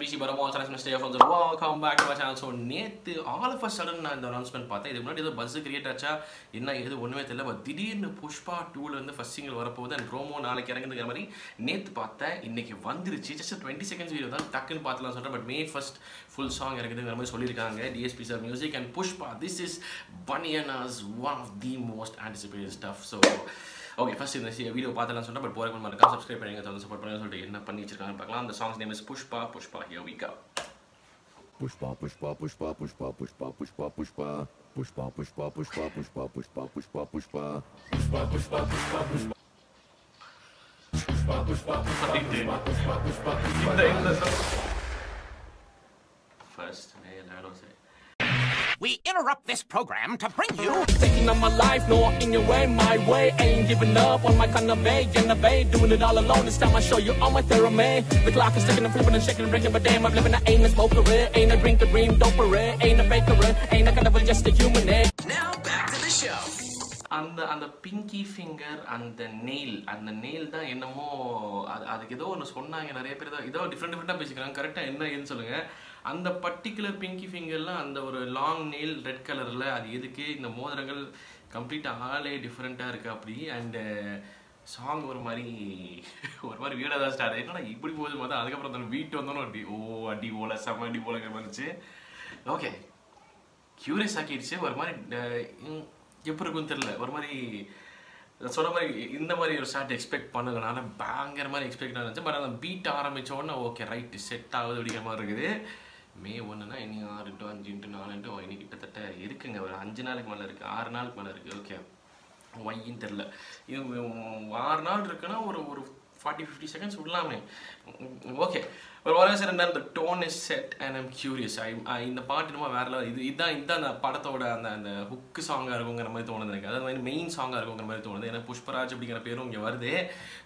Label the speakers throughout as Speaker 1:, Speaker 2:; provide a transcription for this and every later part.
Speaker 1: BC Baramo, Mr. F. Welcome back to my channel. So, all of a sudden, I announcement பார்த்தேன். இதுக்கு முன்னாடி ஏதோ buzz create ஆச்சா என்ன ஏது ஒண்ணுமே தெரியல. பட் திடீர்னு புஷ்பா 2ல இருந்து ஃபர்ஸ்ட் சிங்கிள் வரப்போகுது and promo நாளைக்கு இறங்குதுங்கிற மாதிரி நேத்து பார்த்தேன். இன்னைக்கு வந்துருச்சு. just a 20 seconds video தான் டக்குன்னு பார்த்தலாம் சொல்றேன். But May 1st full song இறங்குதுங்கிற மாதிரி சொல்லிருக்காங்க. DSP Sir Music and Pushpa. This is Bananas, one of the most anticipated stuff. So okay, first in the video பார்த்தலாம் சொன்னா பட் போறதுக்கு முன்னாடி subscribe பண்ணுங்க, தொடர்ந்து சப்போர்ட் பண்ணுங்க சொல்லிட்டு என்ன பண்ணி வச்சிருக்காங்க பார்க்கலாம். The song's name is Pushpa. Here we go.
Speaker 2: Pushpa, Pushpa, Pushpa, Pushpa, Pushpa, Pushpa, Pushpa, Pushpa, Pushpa, Pushpa, Pushpa, Pushpa, Pushpa, Pushpa, Pushpa, Pushpa, Pushpa, Pushpa.
Speaker 1: First,
Speaker 3: we interrupt this program to bring you
Speaker 4: taking on my life, no in your way, my way. Ain't giving up on my kind of way, innovate, doing it all alone. This time I show you all my theory. The clock is ticking and flipping and shaking and breaking, but damn, I'm living. I ain't a smoker, ain't a drinker, dream doper, ain't a baker, ain't a kind of just a human.
Speaker 3: Now back to the show.
Speaker 1: அந்த Pinki finger அந்த nail தான் என்னமோ அதுக்கு ஏதோ ஒன்று சொன்னாங்க. நிறைய பேர் ஏதோ டிஃப்ரெண்டாக பேசிக்கிறாங்க. கரெக்டாக என்ன ஏதுன்னு சொல்லுங்கள். அந்த பர்டிகுலர் பிங்கி ஃபிங்கரில் அந்த ஒரு லாங் நெயில் ரெட் கலரில் அது எதுக்கு இந்த மோதிரங்கள் கம்ப்ளீட்டாக ஆளே டிஃப்ரெண்ட்டாக இருக்குது அப்படி. அண்டு சாங் ஒரு மாதிரி வீடாக தான் ஸ்டார்ட் ஆகிட்டு இப்படி போகுது பார்த்தா அதுக்கப்புறம் அந்த வீட்டு வந்தோன்னு அடி போல செம்ம அடி போலங்கிற வந்துச்சு. ஓகே, க்யூரியஸ் ஆக்கிடுச்சு. ஒரு மாதிரி எப்படி இருக்குன்னு தெரியல. ஒரு மாதிரி சொன்ன மாதிரி இந்த மாதிரி ஒரு ஸ்டார்ட் எக்ஸ்பெக்ட் பண்ணுறதுனால பயங்கர மாதிரி எக்ஸ்பெக்ட் ஆனிச்சு. பட் அந்த பீட் ஆரம்பித்தோடனே ஓகே ரைட்டு செட் ஆகுது அப்படிங்கிற மாதிரி இருக்குது. May 1னா இனி 6 to 5 to 4 இனி கிட்டத்தட்ட இருக்குங்க. ஒரு 5 நாளுக்கு மேலே இருக்குது, 6 நாளுக்கு மேலே இருக்குது. ஓகே, ஒய்ன்னு தெரில. இது 6 நாள் இருக்குன்னா ஒரு 40-50 seconds விடலாமே. ஓகே, ஒரு வாரம் சார் என்ன, இந்த tone is set and I'm curious. இந்த பாட்டு என்னமோ வேற இதுதான் அந்த படத்தோட அந்த ஹுக்கு சாங்காக இருக்குங்கிற மாதிரி தோணுது எனக்கு. அதாவது மாதிரி மெயின் சாங்காக இருக்குங்கிற மாதிரி தோணுது. ஏன்னா புஷ்பராஜ் அப்படிங்கிற பேரும் இங்கே வருது.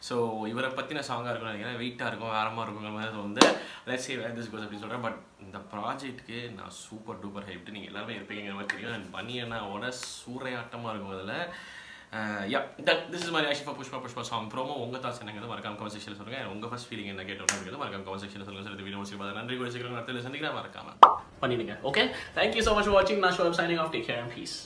Speaker 1: ஸோ இவரை பற்றின சாங்காக இருக்கும்னு நினைக்கிறேன். வெயிட்டாக இருக்கும், வேறமாக இருக்குங்கிற மாதிரி தோணுது. Let's see where this goes அப்படின்னு சொல்கிறேன். பட் இந்த ப்ராஜெக்ட்டுக்கு நான் சூப்பர் டூப்பர் ஹைப்டு. நீங்கள் எல்லாருமே இருப்பீங்கிற மாதிரி தெரியும். அண்ட் பனியனாவோட சூறையாட்டமாக இருக்கும் அதில். Yeah, this is my reaction for Pushpa song promo. உங்க தாட்ஸ் என்னங்கிறது மறக்காம கமெண்ட் செக்ஷன்ல சொல்லுங்க. உங்க ஃபர்ஸ்ட் ஃபீலிங் என்ன கேட்டோம்ங்கிறது மறக்காம கமெண்ட் செக்ஷன்ல சொல்லுங்க. இந்த வீடியோ முடிச்சு பார்த்தா நன்றி. கூட சீக்கிரம் அடுத்த சந்திக்கிறேன். மறக்காம பண்ணிடுங்க. Okay, thank you so much for watching. நான் show signing off. Take care and peace.